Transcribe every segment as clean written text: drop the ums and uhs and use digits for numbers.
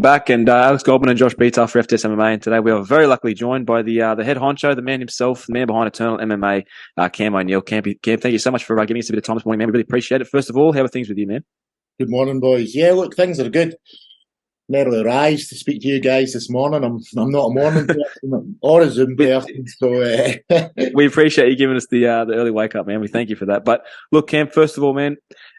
back, and Alex Goldman and Josh Beatar for FTS MMA. And today we are very luckily joined by the head honcho, the man himself, the man behind Eternal MMA, Cam O'Neill. Cam, thank you so much for giving us a bit of time this morning, man. We really appreciate it. First of all, how are things with you, man? Good morning, boys. Yeah, look, things are good. Merrily rise to speak to you guys this morning. I'm not a morning person or a Zoom person, so we appreciate you giving us the early wake up, man. We thank you for that. But look, Cam, first of all, man,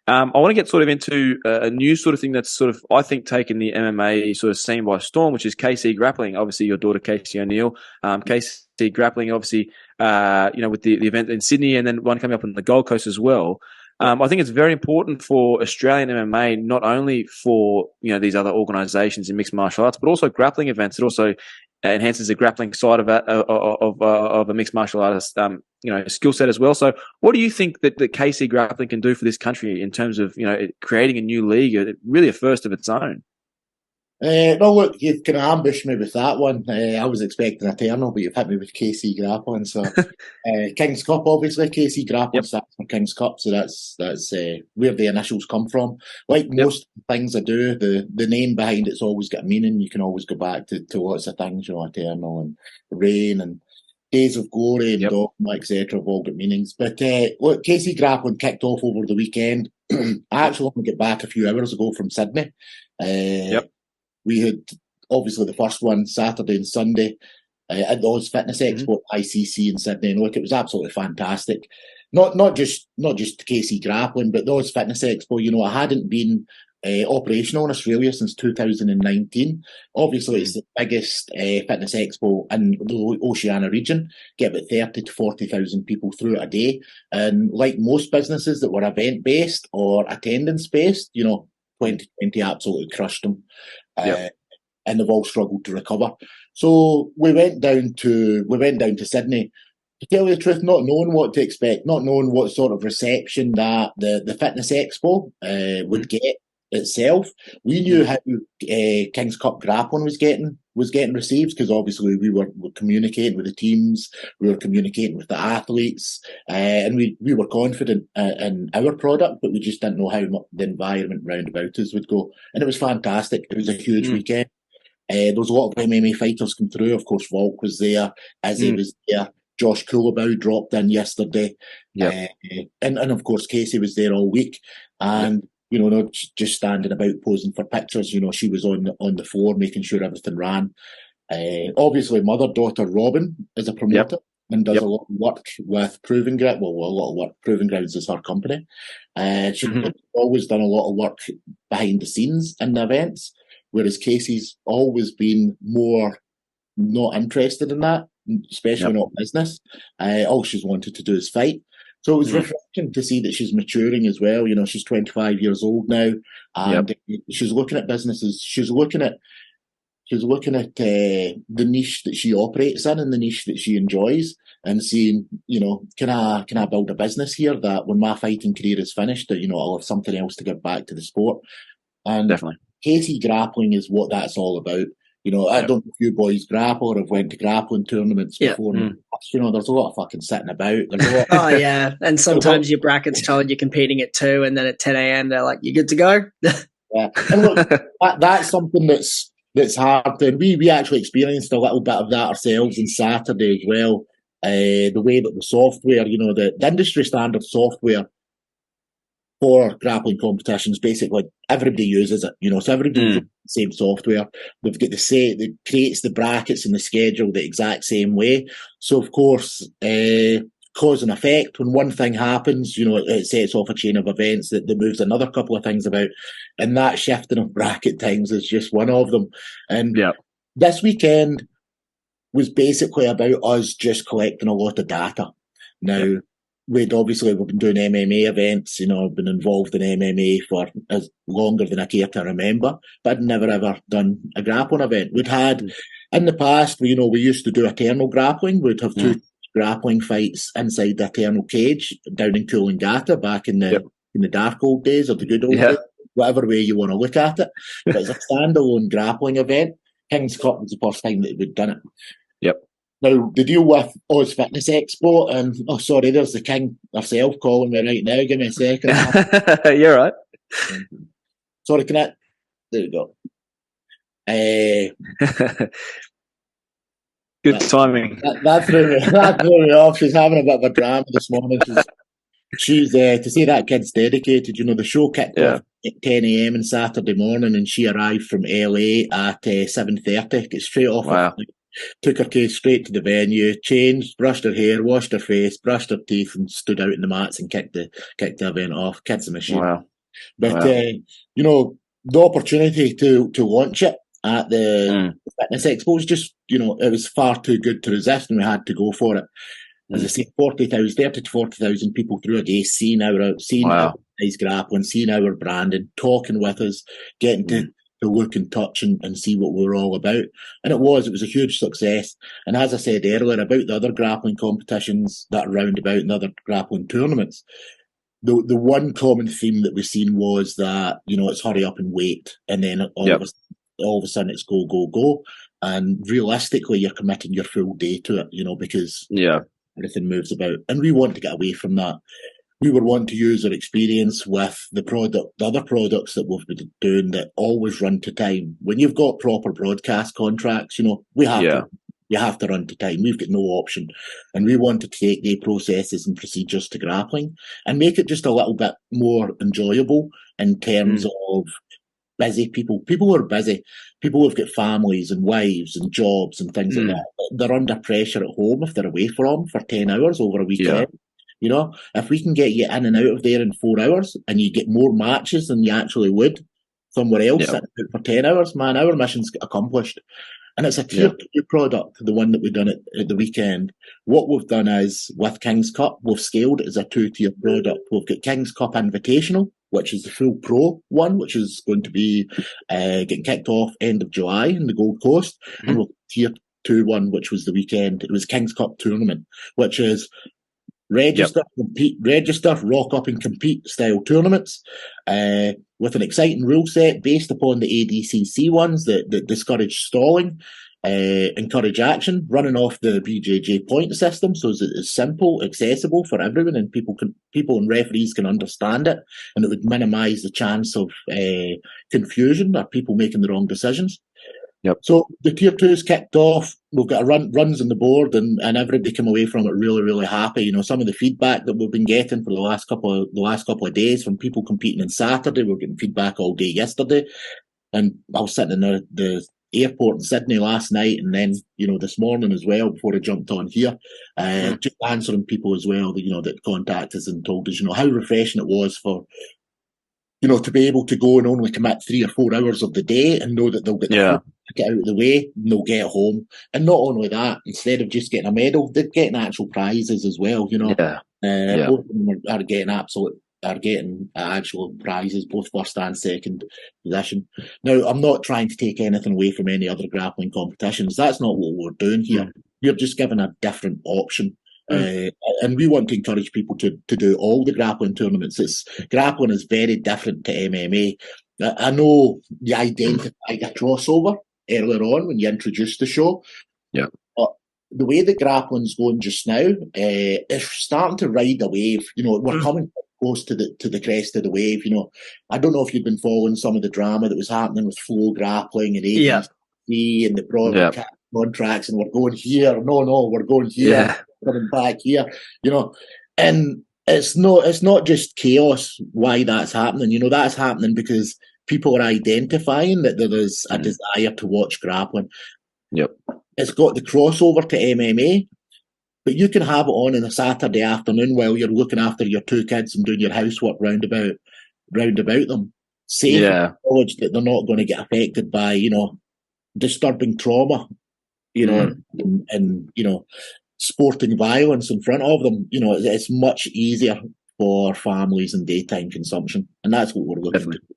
I want to get sort of into a new sort of thing that's sort of, I think, taken the MMA sort of scene by storm, which is KC Grappling. Obviously, your daughter, Casey O'Neill. KC Grappling, obviously, with the event in Sydney and then one coming up on the Gold Coast as well. I think it's very important for Australian MMA, not only for, these other organizations in mixed martial arts, but also grappling events. It also enhances the grappling side of a mixed martial artist, skill set as well. So what do you think that KC Grappling can do for this country in terms of, creating a new league, really a first of its own? No, look, you've kind of ambushed me with that one. I was expecting Eternal, but you've hit me with KC Grappling. So, King's Cup, obviously, KC Grappling stands for King's Cup, so that's where the initials come from. Like most things I do, the name behind it's always got a meaning. You can always go back to lots of things, Eternal and Reign and Days of Glory and Dogma, etc. have all got meanings. But look, KC Grappling kicked off over the weekend. I actually want to get back a few hours ago from Sydney. We had obviously the first one Saturday and Sunday at the Oz Fitness Expo at ICC in Sydney, and look, it was absolutely fantastic. Not just KC Grappling, but the Oz Fitness Expo. I hadn't been operational in Australia since 2019. Obviously, it's the biggest fitness expo in the Oceania region. Get about 30 to 40,000 people through it a day, and like most businesses that were event based or attendance based, 2020 absolutely crushed them. And they've all struggled to recover. So we went down to Sydney. To tell you the truth, not knowing what to expect, not knowing what sort of reception that the Fitness Expo would get itself. We knew how King's Cup Grappling was getting received, because obviously we were communicating with the teams, we were communicating with the athletes, and we were confident in our product, but we just didn't know how the environment round about us would go. And it was fantastic. It was a huge weekend. There was a lot of MMA fighters come through. Of course, Volk was there, Izzy was there, Josh Coolabau dropped in yesterday, and of course Casey was there all week, and not just standing about posing for pictures. She was on the floor making sure everything ran. Obviously, mother-daughter Robin is a promoter and does a lot of work with Proving Grounds. Well, a lot of work. Proving Grounds is her company. She's always done a lot of work behind the scenes in the events, whereas Casey's always been more not interested in that, especially not business. All she's wanted to do is fight. So it was refreshing to see that she's maturing as well. She's 25 years old now, and she's looking at businesses. She's looking at the niche that she operates in and the niche that she enjoys, and seeing, can I build a business here that when my fighting career is finished, that I'll have something else to give back to the sport. And definitely, KC Grappling is what that's all about. I don't know if you boys grapple or have went to grappling tournaments before. There's a lot of fucking sitting about. Oh, yeah. And sometimes your bracket's told you're competing at 2, and then at 10 a.m. they're like, you good to go? And look, that's something that's hard. And we actually experienced a little bit of that ourselves on Saturday as well. The way that the software, the industry standard software for grappling competitions, basically everybody uses it, so everybody uses the same software. They've got that creates the brackets and the schedule the exact same way. So of course, cause and effect, when one thing happens, it sets off a chain of events that moves another couple of things about, and that shifting of bracket times is just one of them. And this weekend was basically about us just collecting a lot of data. Now, we've been doing MMA events, I've been involved in MMA for as longer than I care to remember, but I'd never ever done a grappling event. We'd had, in the past, we used to do Eternal Grappling. We'd have 2 grappling fights inside the Eternal cage down in Coolangatta back in the dark old days, or the good old days, whatever way you want to look at it. But it's a standalone grappling event. King's Cup was the first time that we'd done it. Now, the deal with Oz Fitness Expo, and there's the king herself calling me right now. Give me a second. You're right. Sorry, there you go. Good timing. That threw me off. She's having a bit of a drama this morning. She's to say that kid's dedicated. You know, the show kicked off at 10 a.m. on Saturday morning, and she arrived from LA at 7:30. Get straight off. Wow. Took her case straight to the venue, changed, brushed her hair, washed her face, brushed her teeth, and stood out in the mats and kicked the event off. Kid's a machine. Wow. But you know, the opportunity to launch it at the Fitness Expo was just, you know, it was far too good to resist, and we had to go for it. As I say, 30 to 40,000 people through a day seeing our nice grappling, seeing our branding, talking with us, getting to look and touch and see what we're all about. And it was a huge success. And as I said earlier about the other grappling competitions that are round about and other grappling tournaments, the one common theme that we've seen was that, you know, it's hurry up and wait. And then all of a sudden it's go, go, go. And realistically, you're committing your full day to it, you know, because everything moves about. And we want to get away from that. We were wanting to use our experience with the other products that we've been doing that always run to time. When you've got proper broadcast contracts, you know, you have to run to time. We've got no option. And we wanted to take the processes and procedures to grappling and make it just a little bit more enjoyable in terms of busy people. People who are busy. People who've got families and wives and jobs and things like that. They're under pressure at home if they're away from for 10 hours over a weekend. You know, if we can get you in and out of there in 4 hours and you get more matches than you actually would somewhere else sitting out for 10 hours, man, our mission's accomplished. And it's a tier 2 product, the one that we've done at the weekend. What we've done is, with King's Cup, we've scaled it as a 2-tier product. We've got King's Cup Invitational, which is the full pro one, which is going to be getting kicked off end of July in the Gold Coast. And we've got tier 2 one, which was the weekend. It was King's Cup Tournament, which is register, rock up and compete style tournaments with an exciting rule set based upon the ADCC ones that discourage stalling, encourage action, running off the BJJ point system, so it's simple, accessible for everyone, and people and referees can understand it, and it would minimise the chance of confusion or people making the wrong decisions. So the tier 2's kicked off. We've got runs on the board, and everybody came away from it really, really happy. You know, some of the feedback that we've been getting for the last couple of days from people competing on Saturday, we're getting feedback all day yesterday. And I was sitting in the airport in Sydney last night, and then, you know, this morning as well before I jumped on here, just answering people as well that, you know, that contacted us and told us, you know, how refreshing it was for, you know, to be able to go and only commit 3 or 4 hours of the day and know that they'll get get out of the way and they'll get home. And not only that, instead of just getting a medal, they're getting actual prizes as well, you know. Both of them are getting actual prizes, both first and second position. Now, I'm not trying to take anything away from any other grappling competitions. That's not what we're doing here. You're just giving a different option. And we want to encourage people to do all the grappling tournaments. Grappling is very different to MMA. I know you identified a crossover earlier on when you introduced the show. But the way that grappling's going just now, is starting to ride a wave. You know, we're coming close to the crest of the wave. You know, I don't know if you've been following some of the drama that was happening with Flow Grappling and ADC and the broadcast contracts, and we're going here. No, we're going here. Coming back here. You know, and it's not just chaos why that's happening. You know, that's happening because people are identifying that there is a desire to watch grappling. It's got the crossover to MMA, but you can have it on a Saturday afternoon while you're looking after your 2 kids and doing your housework round about them. Safe knowledge that they're not going to get affected by, you know, disturbing trauma, you know, and you know, sporting violence in front of them. You know, it's much easier for families and daytime consumption, and that's what we're looking to do.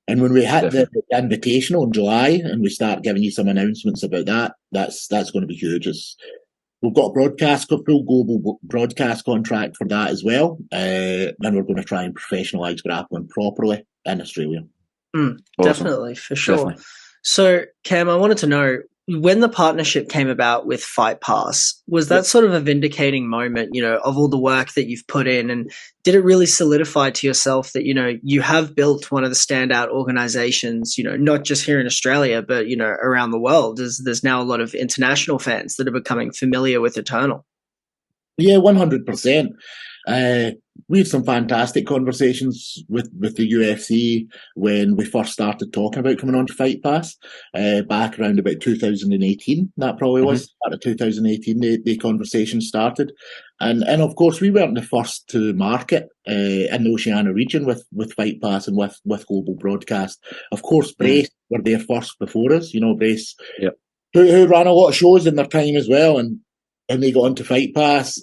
And when we hit the Invitational in July and we start giving you some announcements about that, that's going to be huge. We've got a full global broadcast contract for that as well, and we're going to try and professionalise grappling properly in Australia. Definitely, for sure. So, Cam, I wanted to know, when the partnership came about with Fight Pass, was that sort of a vindicating moment, of all the work that you've put in? And did it really solidify to yourself that, you have built one of the standout organizations, not just here in Australia, but, around the world? There's now a lot of international fans that are becoming familiar with Eternal. Yeah, 100%. We had some fantastic conversations with the UFC when we first started talking about coming on to Fight Pass, back around about 2018. That probably was start of 2018. The conversation started, and of course we weren't the first to market in the Oceania region with Fight Pass and with global broadcast. Of course, Brace were there first before us. Brace, who ran a lot of shows in their time as well, and they got onto Fight Pass.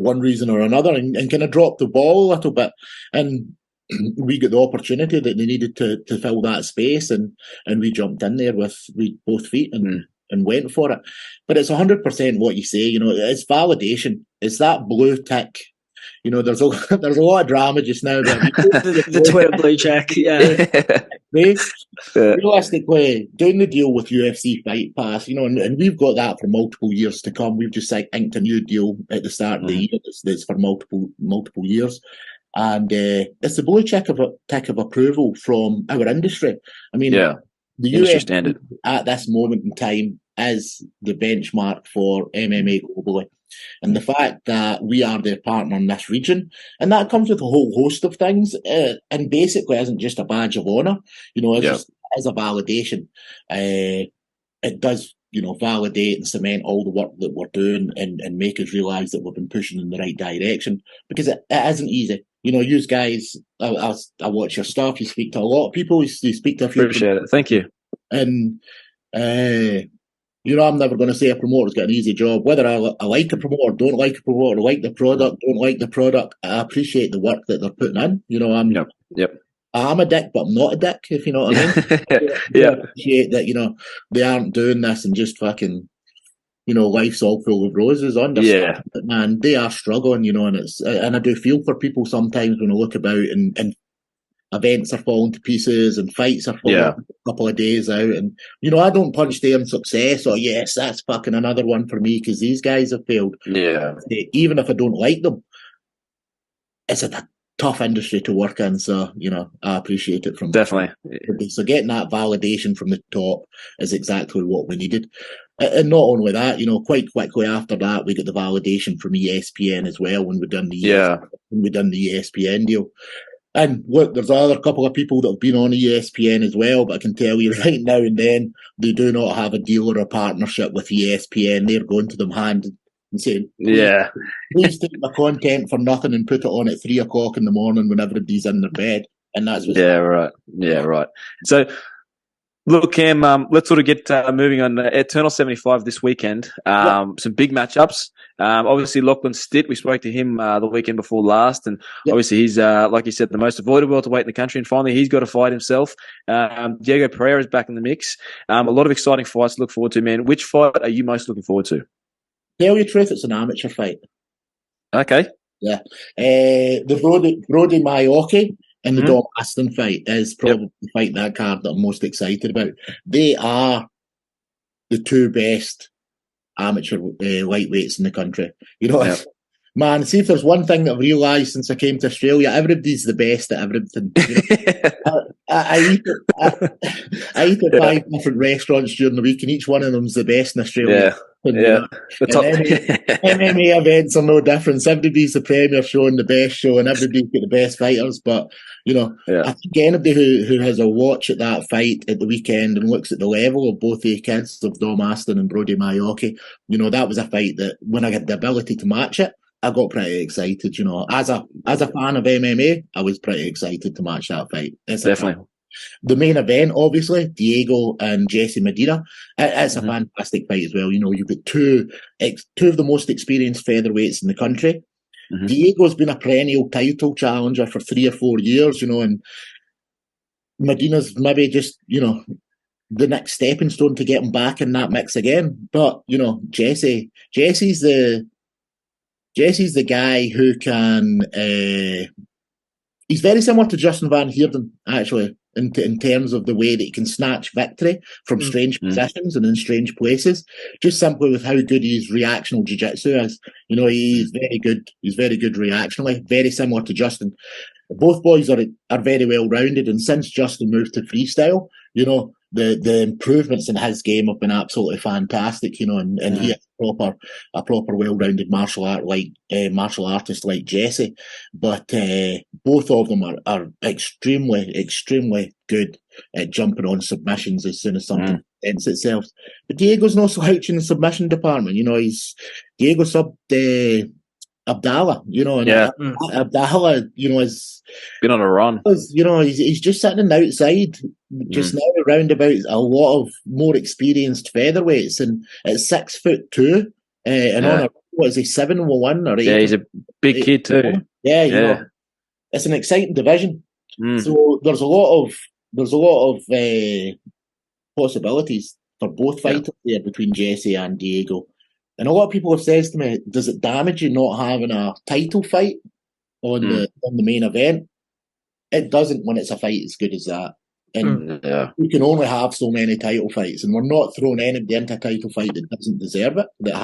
One reason or another, and kind of dropped the ball a little bit, and we got the opportunity that they needed to fill that space, and we jumped in there with both feet and went for it. But it's 100% what you say. It's validation. It's that blue tick. There's a lot of drama just now. But the Twitter blue check, realistically, doing the deal with UFC Fight Pass, and we've got that for multiple years to come. We've just inked a new deal at the start of the year that's for multiple years. And it's the blue tick of approval from our industry. I mean, the industry standard at this moment in time is the benchmark for MMA globally. And the fact that we are their partner in this region, and that comes with a whole host of things, and basically isn't just a badge of honour, it's just as a validation. It does, validate and cement all the work that we're doing and make us realise that we've been pushing in the right direction, because it isn't easy. You guys, I watch your stuff, you speak to a lot of people, you speak to a few Appreciate it. Thank you. And I'm never going to say a promoter's got an easy job. Whether I like a promoter, don't like a promoter, like the product, don't like the product, I appreciate the work that they're putting in. I'm a dick, but I'm not a dick, if you know what I mean. I appreciate that, they aren't doing this and just fucking, life's all full of roses. Understand, but man, they are struggling, and I do feel for people sometimes when I look about and events are falling to pieces and fights are falling a couple of days out, and I don't punch them success or yes, that's fucking another one for me because these guys have failed. Even if I don't like them, it's a tough industry to work in, so I appreciate it from definitely. So getting that validation from the top is exactly what we needed. And not only that, quite quickly after that, we got the validation from ESPN as well when we done the ESPN deal. And look, there's another couple of people that have been on ESPN as well, but I can tell you right now and then, they do not have a deal or a partnership with ESPN. They're going to them hand and saying, please take my content for nothing and put it on at 3 o'clock in the morning when everybody's in their bed. And that's what's right. So, look, Cam, let's sort of get moving on. Eternal 75 this weekend. Some big matchups. Obviously, Lachlan Stitt, we spoke to him the weekend before last, and obviously he's, like you said, the most avoided welterweight in the country, and finally he's got to fight himself. Diego Pereira is back in the mix. A lot of exciting fights to look forward to, man. Which fight are you most looking forward to? Tell you the truth, it's an amateur fight. Okay. Yeah. The Brody Maioki and the Dom Aston fight is probably the fight in that card that I'm most excited about. They are the two best amateur lightweights in the country. Man, see if there's one thing that I've realised since I came to Australia, everybody's the best at everything. I eat at 5 different restaurants during the week, and each one of them's the best in Australia. MMA events are no different. Everybody's the premier show and the best show, and everybody's got the best fighters. But I think anybody who has a watch at that fight at the weekend and looks at the level of both the kids of Dom Aston and Brody Maioki, that was a fight that when I had the ability to match it, I got pretty excited. As a fan of MMA, I was pretty excited to match that fight. Definitely. The main event, obviously, Diego and Jesse Medina. It's a fantastic fight as well. You've got two of the most experienced featherweights in the country. Diego's been a perennial title challenger for 3 or 4 years, and Medina's maybe just, the next stepping stone to get him back in that mix again. But, Jesse's the guy who can, he's very similar to Justin Van Heerden, actually. in terms of the way that he can snatch victory from strange positions and in strange places, just simply with how good his reactional jiu-jitsu is. You know, he's very good. He's very good reactionally, very similar to Justin. Both boys are very well rounded, and since Justin moved to freestyle, you know, the improvements in his game have been absolutely fantastic. You know, and he is a proper well rounded martial artist like Jesse. But both of them are extremely good at jumping on submissions as soon as something presents itself. But Diego's no slouch in the submission department. You know, Diego subbed Abdallah, you know, and Abdallah, you know, is been on a run. You know, he's just sitting outside just now around about a lot of more experienced featherweights, and at 6'2", and on a, what is he, 7'1" or 8? Yeah, he's a big kid too. Yeah, you know, it's an exciting division. So there's a lot of possibilities for both fighters there between Jesse and Diego. And a lot of people have said to me, does it damage you not having a title fight on the main event? It doesn't when it's a fight as good as that. And we can only have so many title fights, and we're not throwing anybody into a title fight that doesn't deserve it, that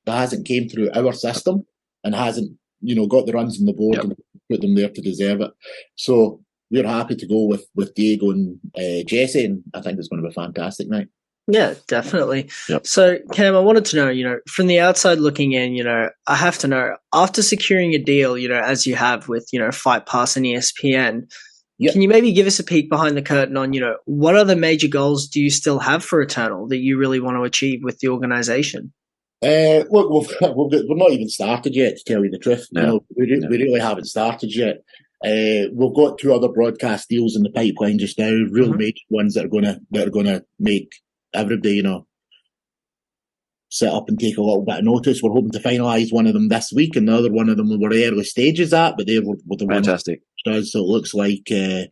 hasn't came through our system and hasn't, you know, got the runs on the board and put them there to deserve it. So we're happy to go with Diego and Jesse, and I think it's going to be a fantastic night. Yeah, definitely. Yep. So, Cam, I wanted to know, you know, from the outside looking in, you know, I have to know, after securing a deal, you know, as you have with, you know, Fight Pass and ESPN, can you maybe give us a peek behind the curtain on, you know, what other major goals do you still have for Eternal that you really want to achieve with the organization? Look, we're not even started yet, to tell you the truth. No. You know, we really haven't started yet. We've got 2 other broadcast deals in the pipeline just now, real major ones that are gonna make everybody, you know, sit up and take a little bit of notice. We're hoping to finalise one of them this week, and the other one of them we're early stages at, but they were the fantastic. So it looks like that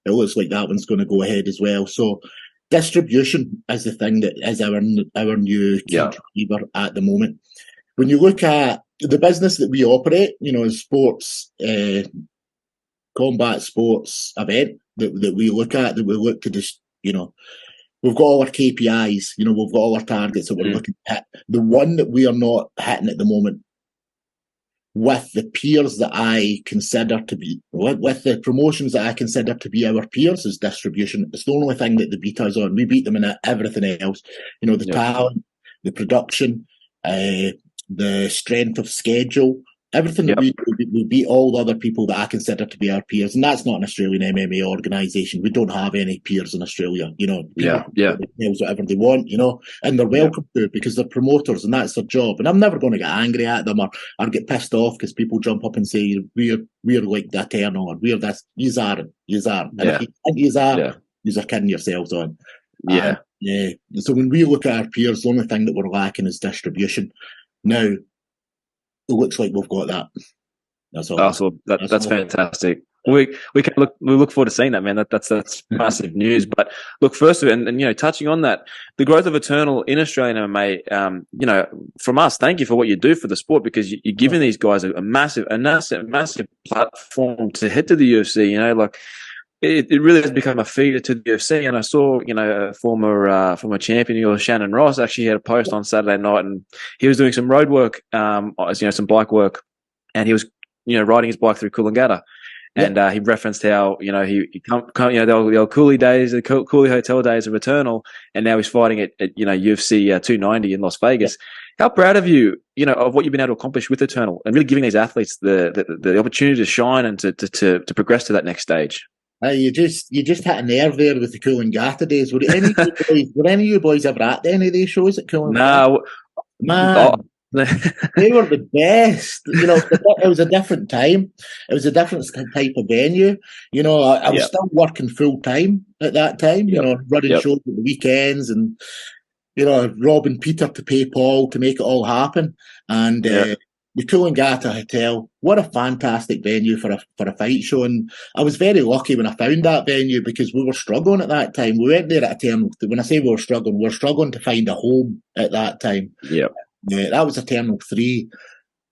one's going to go ahead as well. So distribution is the thing that is our new key driver at the moment. When you look at the business that we operate, you know, as sports, combat sports event that we look to just, you know, we've got all our KPIs, you know, we've got all our targets that we're looking to hit. The one that we are not hitting at the moment, with the peers that I consider to be, with the promotions that I consider to be our peers, is distribution. It's the only thing that they beat us on. We beat them in everything else. You know, the talent, the production, the strength of schedule, everything that we beat all the other people that I consider to be our peers. And that's not an Australian MMA organisation. We don't have any peers in Australia. You know, people whatever they want, you know, and they're welcome to, because they're promoters and that's their job. And I'm never going to get angry at them or get pissed off because people jump up and say, we're like the Eternal, or we're this. Yous aren't. And if you think yous are kidding yourselves on. So when we look at our peers, the only thing that we're lacking is distribution. Now, it looks like we've got that. That's all. Awesome. That's fantastic. We look forward to seeing that, man. That's massive news. But look, first of it, and you know, touching on that, the growth of Eternal in Australian MMA, you know, from us, thank you for what you do for the sport, because you're giving these guys a massive platform to head to the UFC. You know, like it really has become a feeder to the UFC. And I saw, you know, a former champion, Shannon Ross, actually had a post on Saturday night, and he was doing some road work, you know, some bike work, and he was, you know, riding his bike through Coolangatta. And he referenced how, you know, he come, you know, the old Cooley days, the Cooley Hotel days of Eternal, and now he's fighting at you know, UFC 290 in Las Vegas. How proud of you, you know, of what you've been able to accomplish with Eternal, and really giving these athletes the opportunity to shine and to progress to that next stage. You just hit a nerve there with the Coolangatta days. Were any of you boys ever at any of these shows at Coolangatta? No, man. They were the best. You know, it was a different time. It was a different type of venue. You know, I was still working full time at that time, you know, running shows at the weekends and, you know, robbing Peter to pay Paul to make it all happen. And the Coolangatta Hotel, what a fantastic venue for a fight show. And I was very lucky when I found that venue, because we were struggling at that time. We went there at Eternal. When I say we were struggling to find a home at that time. Yeah. That was Eternal 3.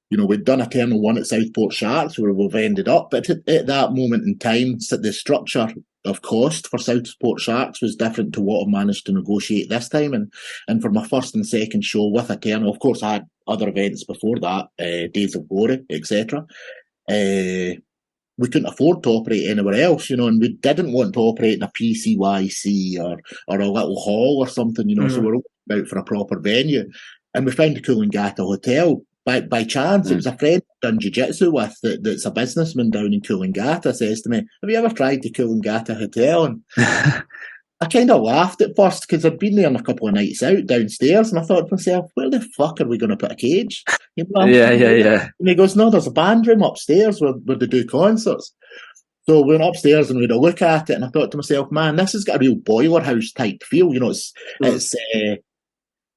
You know, we'd done Eternal 1 at Southport Sharks, where we've ended up. But at that moment in time, the structure of cost for Southport Sharks was different to what I managed to negotiate this time. And for my first and second show with Eternal, of course, I had other events before that, Days of Glory, etc. We couldn't afford to operate anywhere else, and we didn't want to operate in a PCYC or a little hall or something, so we're out for a proper venue. And we found the Coolangatta Hotel. By chance, it was a friend I'd done jiu-jitsu with that's a businessman down in Coolangatta says to me, have you ever tried the Coolangatta Hotel? And I kind of laughed at first because I'd been there on a couple of nights out downstairs and I thought to myself, where the fuck are we going to put a cage? Yeah. And he goes, no, there's a band room upstairs where they do concerts. So we went upstairs and we had a look at it and I thought to myself, man, this has got a real boiler house type feel.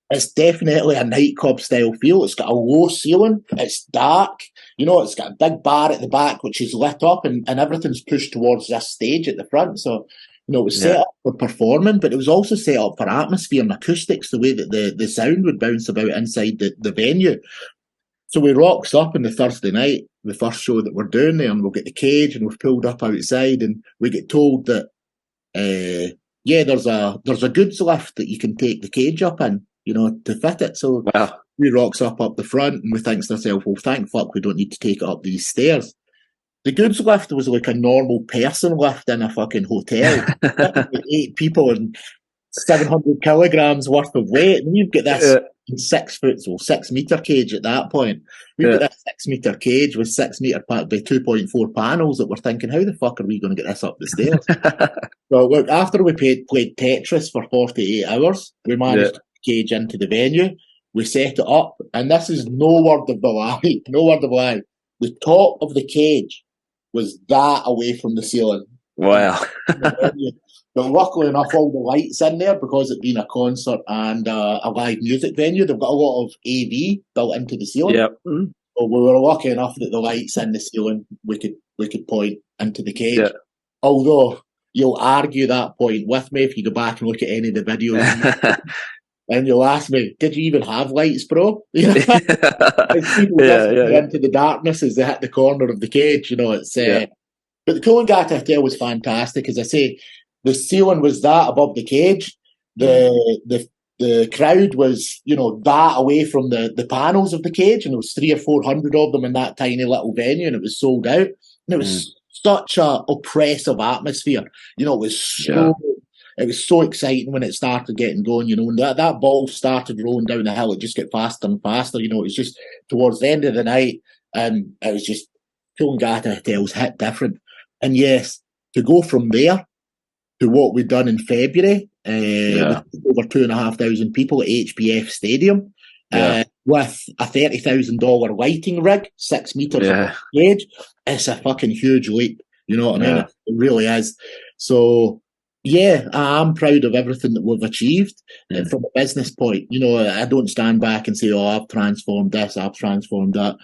It's definitely a nightclub style feel. It's got a low ceiling. It's dark. It's got a big bar at the back, which is lit up and everything's pushed towards this stage at the front. So, it was set up for performing, but it was also set up for atmosphere and acoustics, the way that the sound would bounce about inside the venue. So we rocks up on the Thursday night, the first show that we're doing there, and we'll get the cage and we've pulled up outside and we get told that, there's a goods lift that you can take the cage up in, to fit it. So we rocks up the front and we think to ourselves, well, thank fuck we don't need to take it up these stairs. The goods lift was like a normal person lift in a fucking hotel. 8 people and 700 kilograms worth of weight. And you've got this 6 metre cage at that point. We've got this 6 metre cage with 6 metre by 2.4 panels that we're thinking, how the fuck are we going to get this up the stairs? So look, after we played Tetris for 48 hours, we managed to get the cage into the venue. We set it up, and this is no word of the lie. No word of the lie. The top of the cage was that away from the ceiling. Wow. But luckily enough, all the lights in there, because it being a concert and a live music venue, they've got a lot of AV built into the ceiling. Yep. So we were lucky enough that the lights in the ceiling, we could point into the cage. Yep. Although you'll argue that point with me if you go back and look at any of the videos. And you'll ask me, did you even have lights, bro? People into the darkness as they hit the corner of the cage. It's but the Coolangatta Hotel was fantastic. As I say, the ceiling was that above the cage. The crowd was, that away from the panels of the cage, and there was 300 or 400 of them in that tiny little venue, and it was sold out. And it was such a oppressive atmosphere. It was so. It was so exciting when it started getting going, when that ball started rolling down the hill, it just got faster and faster, it was just towards the end of the night, and it was just, Coolangatta Hotels hit different. And yes, to go from there to what we'd done in February, over 2,500 people at HBF Stadium, with a $30,000 lighting rig, 6 metres of stage, it's a fucking huge leap, you know what I mean? It really is. So, yeah, I'm proud of everything that we've achieved from a business point. I don't stand back and say, I've transformed this, I've transformed that.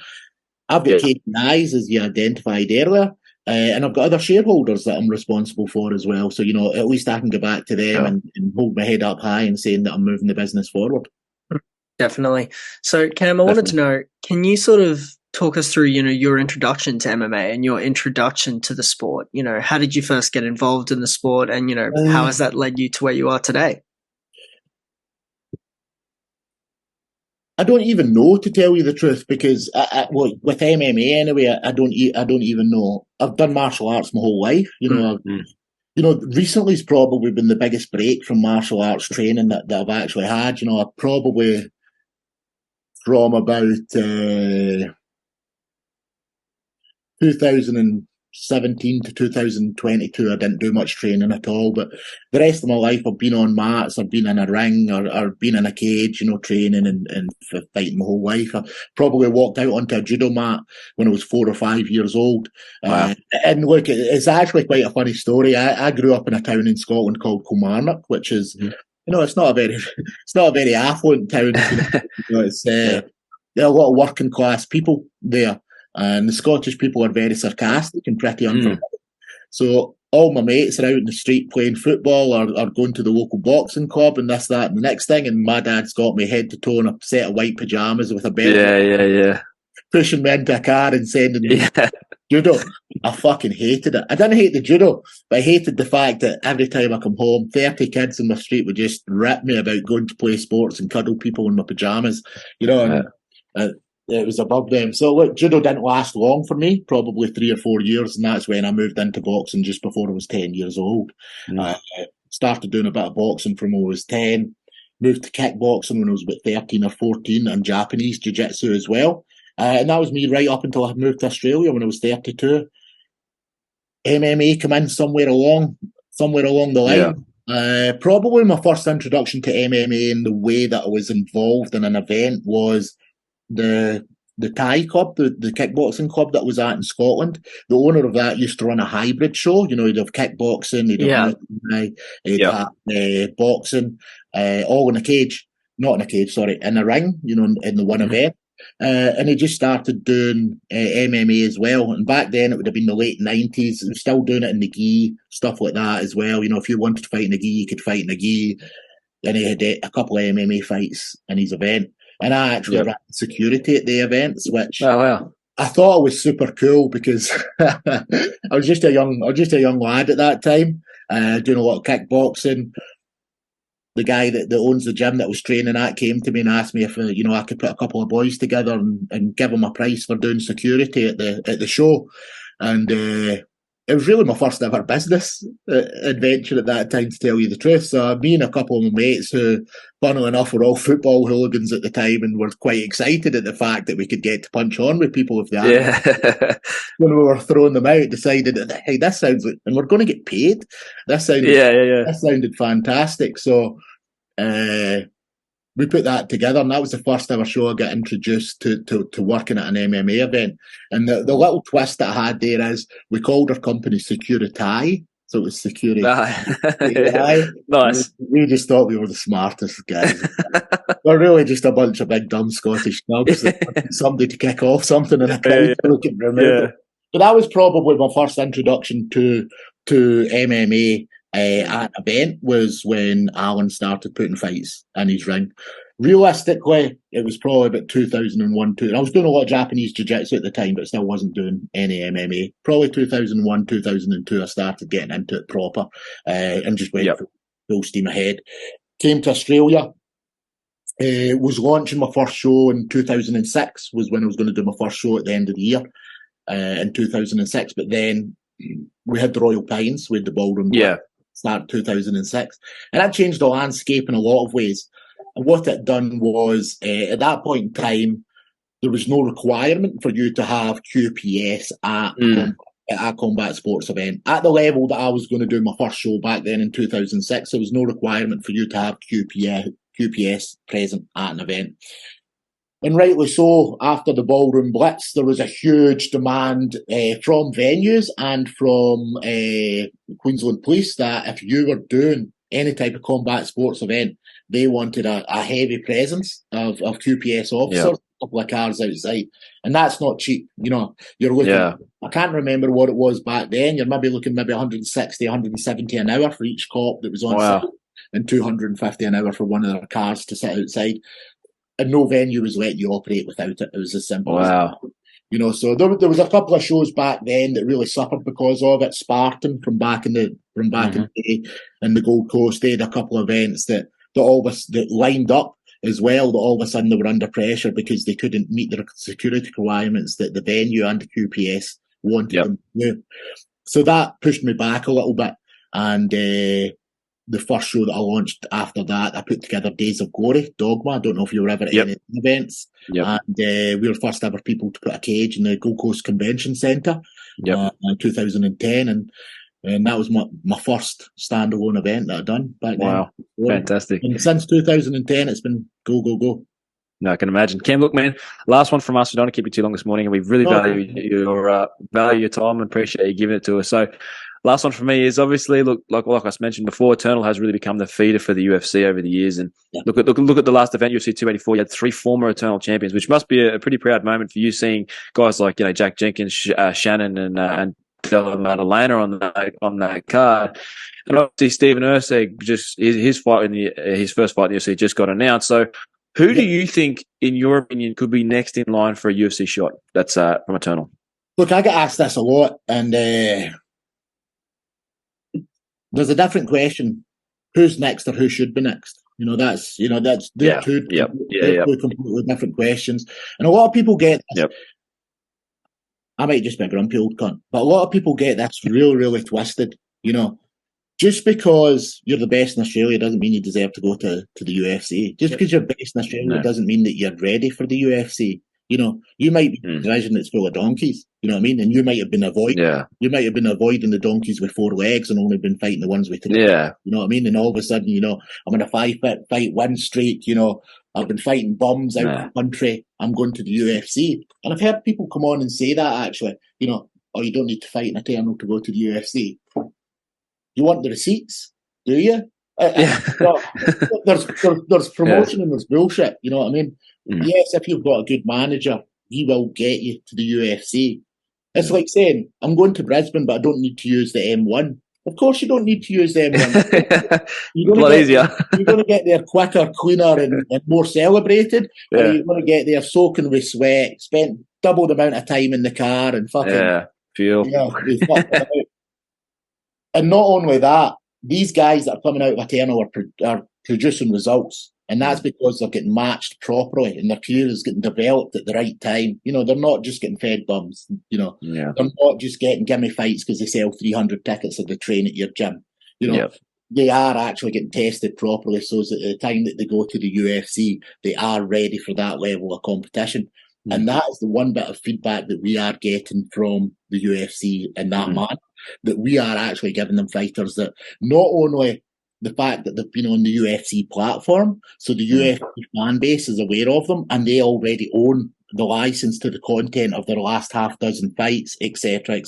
I've got KPIs, as you identified earlier, and I've got other shareholders that I'm responsible for as well. So, at least I can go back to them and hold my head up high and saying that I'm moving the business forward. Definitely. So, Cam, I wanted to know, can you sort of talk us through, your introduction to MMA and your introduction to the sport? How did you first get involved in the sport, and, how has that led you to where you are today? I don't even know, to tell you the truth, because with MMA anyway, I don't even know. I've done martial arts my whole life. Recently's probably been the biggest break from martial arts training that I've actually had. I probably from about 2017 to 2022, I didn't do much training at all. But the rest of my life, I've been on mats, I've been in a ring, or been in a cage, training and fighting my whole life. I probably walked out onto a judo mat when I was 4 or 5 years old. Wow. And look, it's actually quite a funny story. I grew up in a town in Scotland called Kilmarnock, which is, it's not a very affluent town. There are a lot of working class people there. And the Scottish people are very sarcastic and pretty unforgiving. So all my mates are out in the street playing football or going to the local boxing club and this, that, and the next thing. And my dad's got me head to toe in a set of white pyjamas with a belt. Yeah. Pushing me into a car and sending me Judo, I fucking hated it. I didn't hate the judo, but I hated the fact that every time I come home, 30 kids in the street would just rip me about going to play sports and cuddle people in my pajamas, and it was above them. So look, judo didn't last long for me, probably 3 or 4 years, and that's when I moved into boxing just before I was 10 years old. Started doing a bit of boxing from when I was 10, moved to kickboxing when I was about 13 or 14, and Japanese jiu-jitsu as well. And that was me right up until I moved to Australia when I was 32. MMA came in somewhere along the line. Probably my first introduction to MMA in the way that I was involved in an event was the Thai club, the kickboxing club that was at in Scotland. The owner of that used to run a hybrid show. He'd have kickboxing, he'd have boxing, all in a cage. Not in a cage, sorry, in a ring, in the one event. And he just started doing MMA as well. And back then it would have been the late 90s. He was still doing it in the gi, stuff like that as well. If you wanted to fight in the gi, you could fight in the gi. And he had a couple of MMA fights in his event. And I actually ran security at the events, which I thought was super cool because I was just a young lad at that time, doing a lot of kickboxing. The guy that owns the gym that I was training at came to me and asked me if I could put a couple of boys together and give them a price for doing security at the show. And it was really my first ever business adventure at that time, to tell you the truth. So me and a couple of my mates who, funnily enough, were all football hooligans at the time and were quite excited at the fact that we could get to punch on with people if they had. When we were throwing them out, decided that, hey, this sounds like, and we're going to get paid. This sounded fantastic. So we put that together, and that was the first ever show I got introduced to working at an MMA event. And the little twist that I had there is we called our company Security. So it was security. Nice. We just thought we were the smartest guys. We're really just a bunch of big dumb Scottish snobs that wanted somebody to kick off something in a crowd so we could remove it. But that was probably my first introduction to MMA at an event, was when Alan started putting fights in his ring. Realistically, it was probably about 2001, and I was doing a lot of Japanese jiu-jitsu at the time, but still wasn't doing any MMA. Probably 2001, 2002, I started getting into it proper, and just went full steam ahead. Came to Australia, was launching my first show in 2006, was when I was going to do my first show at the end of the year, in 2006, but then we had the Royal Pines, we had the ballroom. Start 2006, and that changed the landscape in a lot of ways. And what it done was, at that point in time, there was no requirement for you to have QPS at a combat sports event. At the level that I was going to do my first show back then in 2006, there was no requirement for you to have QPS present at an event. And rightly so, after the Ballroom Blitz, there was a huge demand from venues and from Queensland Police that if you were doing any type of combat sports event, they wanted a heavy presence of QPS officers, a couple of cars outside. And that's not cheap. You're looking, I can't remember what it was back then. You're maybe looking 160, 170 an hour for each cop that was on site, and 250 an hour for one of their cars to sit outside. And no venue was letting you operate without it. It was as simple as that. So there was a couple of shows back then that really suffered because of it. Spartan from back in the day, and the Gold Coast, they had a couple of events that lined up as well, that all of a sudden they were under pressure because they couldn't meet the security requirements that the venue and the QPS wanted them to do. So that pushed me back a little bit, and the first show that I launched after that, I put together Days of Glory, Dogma. I don't know if you were ever at any events. And we were the first ever people to put a cage in the Gold Coast Convention Centre in 2010. And that was my first standalone event that I'd done back then. Wow, fantastic. And since 2010, it's been go, go, go. No, I can imagine. Cam, look, man, last one from us. We don't want to keep you too long this morning, and we really value your time and appreciate you giving it to us. So, last one for me is obviously, look, like I mentioned before, Eternal has really become the feeder for the UFC over the years. And look at the last event, UFC 284. You had 3 former Eternal champions, which must be a pretty proud moment for you, seeing guys like Jack Jenkins, Shannon, and Della Maddalena on that card. And obviously Stephen Erceg, just his fight his first fight in the UFC just got announced. So, who do you think, in your opinion, could be next in line for a UFC shot that's from Eternal? Look, I get asked this a lot, and there's a different question: who's next or who should be next? They're two completely different questions, and a lot of people get this. Yep. I might just be a grumpy old cunt, but a lot of people get this really, really twisted. Just because you're the best in Australia doesn't mean you deserve to go to the UFC. Just because you're best in Australia doesn't mean that you're ready for the UFC. You might be in a division that's full of donkeys. You know what I mean? And you might have been avoiding. Yeah. You might have been avoiding the donkeys with 4 legs and only been fighting the ones with 3. Yeah. You know what I mean? And all of a sudden, I'm in a 5-fight win streak. I've been fighting bums out of the country. I'm going to the UFC. And I've heard people come on and say that actually. You don't need to fight in Eternal to go to the UFC. You want the receipts, do you? There's promotion and there's bullshit. You know what I mean? Yes, if you've got a good manager, he will get you to the UFC. It's like saying, I'm going to Brisbane, but I don't need to use the M1. Of course you don't need to use the M1. You're going to get there quicker, cleaner, and more celebrated. Or you're going to get there soaking with sweat, spent double the amount of time in the car and fucking... fuel. And not only that, these guys that are coming out of Eternal are producing results. And that's because they're getting matched properly and their career is getting developed at the right time. They're not just getting fed bums. They're not just getting gimme fights because they sell 300 tickets or they train at your gym. They are actually getting tested properly so that at the time that they go to the UFC, they are ready for that level of competition. And that is the one bit of feedback that we are getting from the UFC in that manner, that we are actually giving them fighters that not only the fact that they've been on the UFC platform, so the UFC fan base is aware of them and they already own the license to the content of their last half dozen fights, etc.,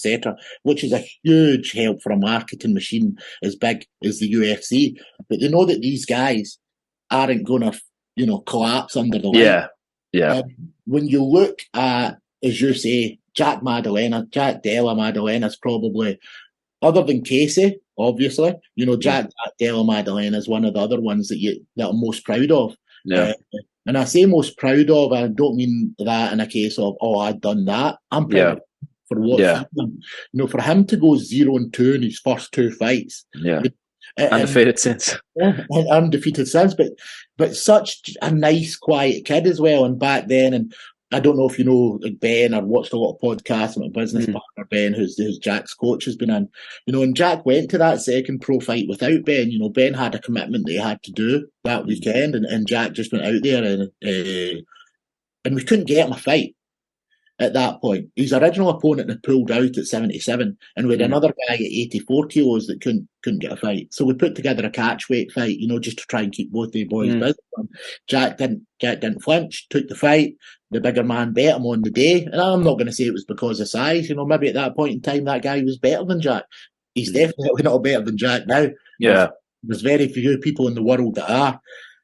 which is a huge help for a marketing machine as big as the UFC. But they know that these guys aren't going to, collapse under the light. Yeah. When you look at, as you say, Jack Della Maddalena is probably, other than Casey, obviously, Jack Della Maddalena is one of the other ones that I'm most proud of. Yeah. And I say most proud of, I don't mean that in a case of, I've done that. I'm proud of for what he's done. For him to go 0-2 in his first 2 fights. Yeah. Undefeated since. Undefeated since, but such a nice, quiet kid as well. And back then, and I don't know if you know Ben or watched a lot of podcasts with my business partner Ben, who's Jack's coach, has been in. And Jack went to that second pro fight without Ben. Ben had a commitment that he had to do that weekend, and Jack just went out there and we couldn't get him a fight. At that point, his original opponent had pulled out at 77, and we had another guy at 84 kilos that couldn't get a fight. So we put together a catchweight fight, just to try and keep both the boys busy. Jack didn't flinch, took the fight. The bigger man bet him on the day, and I'm not going to say it was because of size. Maybe at that point in time that guy was better than Jack. He's definitely not better than Jack now. Yeah, there's very few people in the world that are.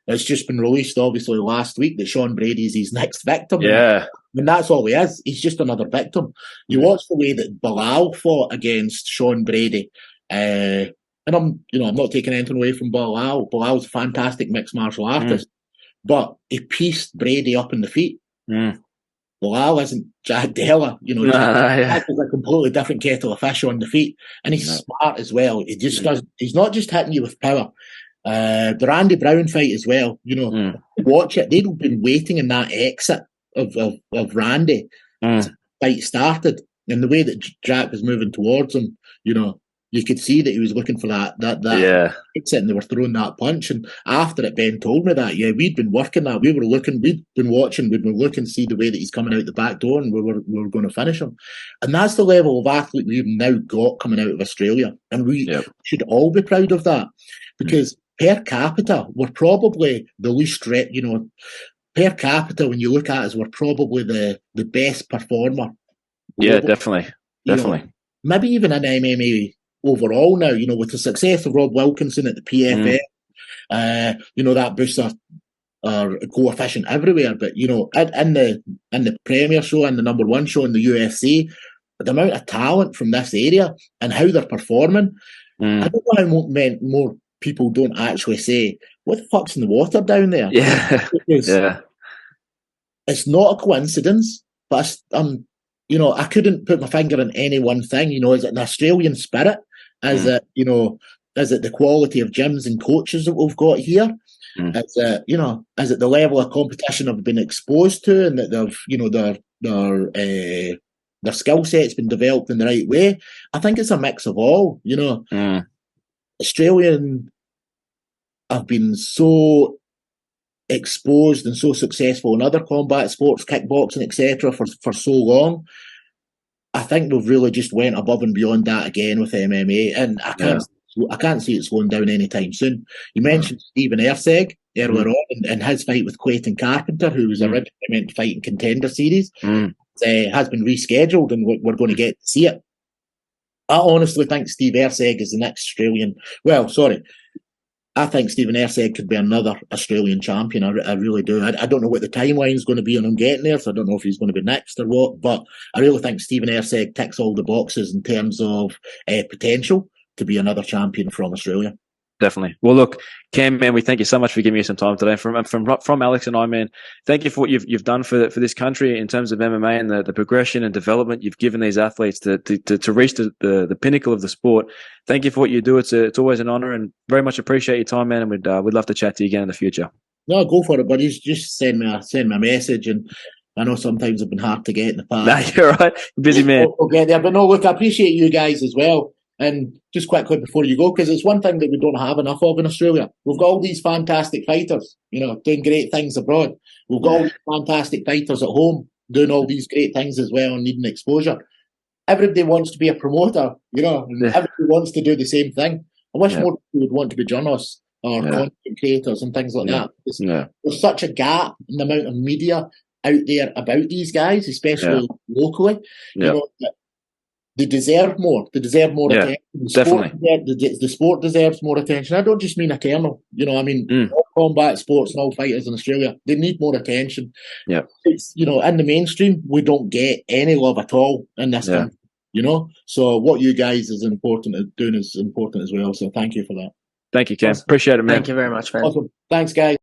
It's just been released, obviously, last week that Sean Brady's his next victim. Yeah. And that's all he is. He's just another victim. You watch the way that Bilal fought against Sean Brady. And I'm not taking anything away from Bilal. Bilal's a fantastic mixed martial artist. But he pieced Brady up in the feet. Bilal isn't Jack Della. Jack is a completely different kettle of fish on the feet. And he's smart as well. He just does. He's not just hitting you with power. The Randy Brown fight as well, watch it. They'd been waiting in that exit of Randy since the fight started, and the way that Jack was moving towards him, you could see that he was looking for that exit, and they were throwing that punch. And after it, Ben told me that we'd been working that. We'd been looking to see the way that he's coming out the back door, and we were going to finish him. And that's the level of athlete we've now got coming out of Australia, and we should all be proud of that, because per capita, we're probably the least, per capita, when you look at us, we're probably the best performer. Yeah, definitely. Maybe even in MMA overall now, with the success of Rob Wilkinson at the PFL, that boosts our coefficient everywhere. But, in the Premier show and the number 1 show in the UFC, the amount of talent from this area and how they're performing, I don't know how more people don't actually say, what the fuck's in the water down there? Yeah. It's not a coincidence, but you know, I couldn't put my finger on any one thing. You know, is it an Australian spirit? Is it, you know, is it the quality of gyms and coaches that we've got here? Is it, you know, is it the level of competition I've been exposed to, and that they've, you know, their skill set's been developed in the right way? I think it's a mix of all. You know, Australian have been so exposed and so successful in other combat sports, kickboxing, etc., for so long. I think we've really just went above and beyond that again with MMA, and I can't see it slowing down anytime soon. You mentioned Stephen Erceg earlier on, and his fight with Clayton Carpenter, who was originally meant to fight in Contender Series, has been rescheduled, and we're going to get to see it. I honestly think Steve Erceg is the next Australian. Well, sorry. I think Stephen Erceg could be another Australian champion. I really do. I don't know what the timeline is going to be on him getting there, so I don't know if he's going to be next or what, but I really think Stephen Erceg ticks all the boxes in terms of potential to be another champion from Australia. Definitely. Well, look, Cam, man, we thank you so much for giving me some time today. From Alex and I, man, thank you for what you've done for this country in terms of MMA and the progression and development you've given these athletes to reach the pinnacle of the sport. Thank you for what you do. It's always an honor, and very much appreciate your time, man. And we'd love to chat to you again in the future. No, go for it, buddy. Just send me a message, and I know sometimes I've been hard to get in the past. Nah, you're right. Busy man. We'll get there, but no, look, I appreciate you guys as well. And just quickly before you go, because it's one thing that we don't have enough of in Australia. We've got all these fantastic fighters, you know, doing great things abroad. We've got all these fantastic fighters at home doing all these great things as well and needing exposure. Everybody wants to be a promoter, you know, and everybody wants to do the same thing. I wish more people would want to be journalists or content creators and things like that. There's such a gap in the amount of media out there about these guys, especially locally. You know, they deserve more. They deserve more attention. The sport deserves more attention. I don't just mean eternal. You know, I mean all combat sports and all fighters in Australia, they need more attention. Yeah, it's, you know, in the mainstream, we don't get any love at all in this country. You know, so what you guys doing is important as well. So thank you for that. Thank you, Cam. Appreciate it, man. Thank you very much, man. Awesome. Thanks, guys.